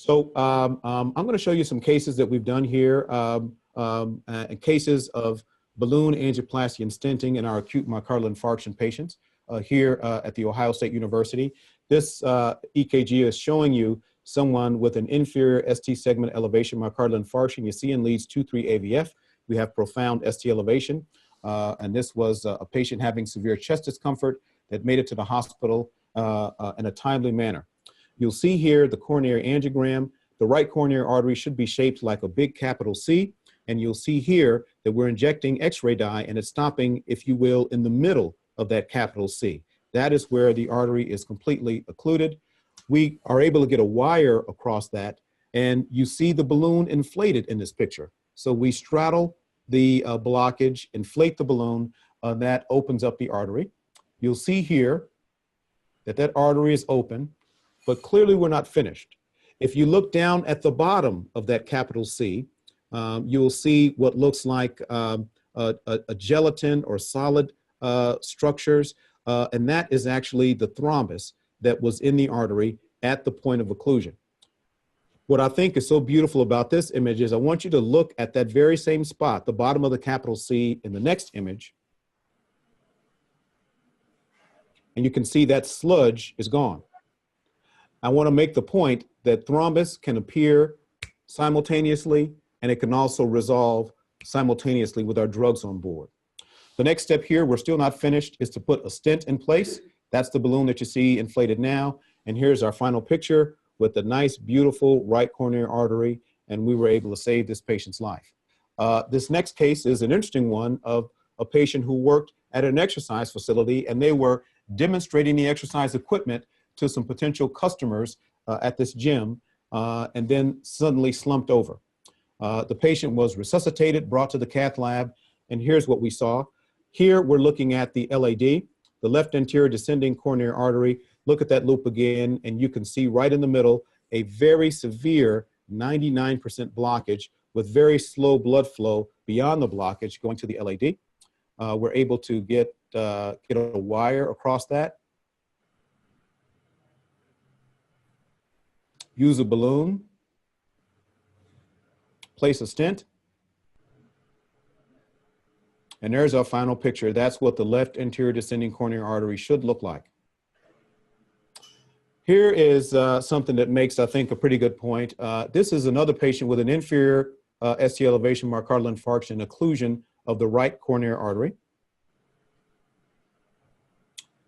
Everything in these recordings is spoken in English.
I'm going to show you some cases that we've done here, cases of balloon angioplasty and stenting in our acute myocardial infarction patients here at the Ohio State University. This EKG is showing you someone with an inferior ST segment elevation myocardial infarction. You see in leads 2-3 AVF, we have profound ST elevation. And this was a patient having severe chest discomfort that made it to the hospital in a timely manner. You'll see here the coronary angiogram. The right coronary artery should be shaped like a big capital C. And you'll see here that we're injecting X-ray dye and it's stopping, if you will, in the middle of that capital C. That is where the artery is completely occluded. We are able to get a wire across that, and you see the balloon inflated in this picture. So we straddle the blockage, inflate the balloon, that opens up the artery. You'll see here that that artery is open, but clearly we're not finished. If you look down at the bottom of that capital C, you'll see what looks like a gelatin or solid structures, and that is actually the thrombus that was in the artery at the point of occlusion. What I think is so beautiful about this image is I want you to look at that very same spot, the bottom of the capital C in the next image, and you can see that sludge is gone. I want to make the point that thrombus can appear simultaneously, and it can also resolve simultaneously with our drugs on board. The next step here, we're still not finished, is to put a stent in place. That's the balloon that you see inflated now. And here's our final picture with the nice, beautiful right coronary artery, and we were able to save this patient's life. This next case is an interesting one of a patient who worked at an exercise facility, and they were demonstrating the exercise equipment to some potential customers at this gym, and then suddenly slumped over. The patient was resuscitated, brought to the cath lab, and here's what we saw. Here we're looking at the LAD, the left anterior descending coronary artery. Look at that loop again, and you can see right in the middle a very severe 99% blockage with very slow blood flow beyond the blockage going to the LAD. We're able to get a wire across that. Use a balloon, place a stent, and there's our final picture. That's what the left anterior descending coronary artery should look like. Here is something that makes, I think, a pretty good point. This is another patient with an inferior ST elevation myocardial infarction, occlusion of the right coronary artery.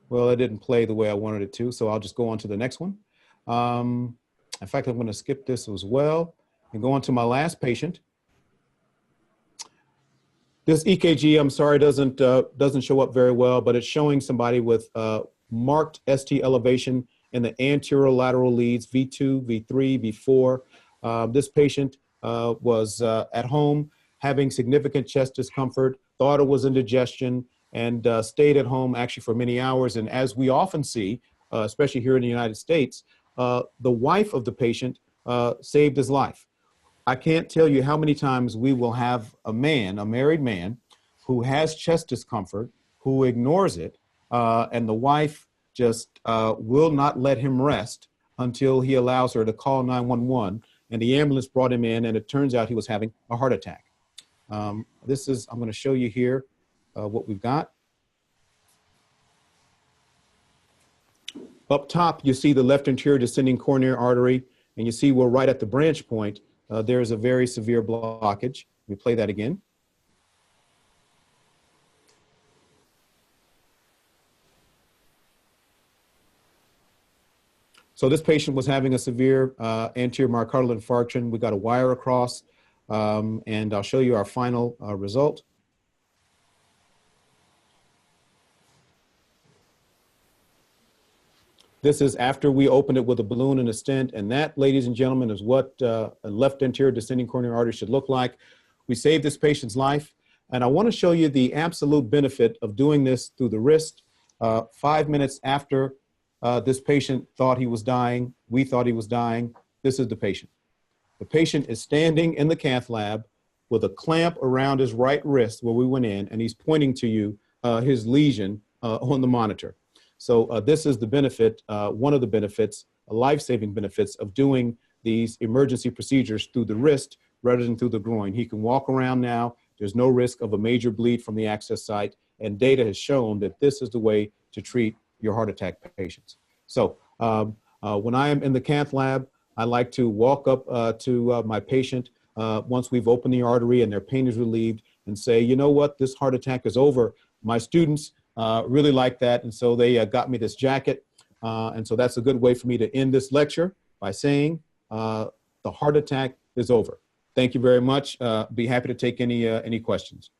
Well, it didn't play the way I wanted it to, so I'll just go on to the next one. In fact, I'm going to skip this as well and go on to my last patient. This EKG, I'm sorry, doesn't show up very well, but it's showing somebody with marked ST elevation in the anterolateral leads, V2, V3, V4. This patient was at home having significant chest discomfort, thought it was indigestion, and stayed at home actually for many hours. And as we often see, especially here in the United States, the wife of the patient saved his life. I can't tell you how many times we will have a man, a married man, who has chest discomfort, who ignores it, and the wife just will not let him rest until he allows her to call 911, and the ambulance brought him in, and it turns out he was having a heart attack. I'm going to show you here what we've got. Up top, you see the left anterior descending coronary artery, and you see we're right at the branch point. There is a very severe blockage. Let me play that again. So this patient was having a severe anterior myocardial infarction. We got a wire across, and I'll show you our final result. This is after we opened it with a balloon and a stent, and that, ladies and gentlemen, is what a left anterior descending coronary artery should look like. We saved this patient's life, and I want to show you the absolute benefit of doing this through the wrist. 5 minutes after this patient thought he was dying, we thought he was dying, this is the patient. The patient is standing in the cath lab with a clamp around his right wrist where we went in, and he's pointing to you his lesion on the monitor. So this is the benefit, one of the benefits, life-saving benefits of doing these emergency procedures through the wrist rather than through the groin. He can walk around now. There's no risk of a major bleed from the access site, and data has shown that this is the way to treat your heart attack patients. So when I am in the cath lab, I like to walk up to my patient once we've opened the artery and their pain is relieved and say, you know what, this heart attack is over. My students really like that, and so they got me this jacket. And so that's a good way for me to end this lecture by saying the heart attack is over. Thank you very much. Be happy to take any questions.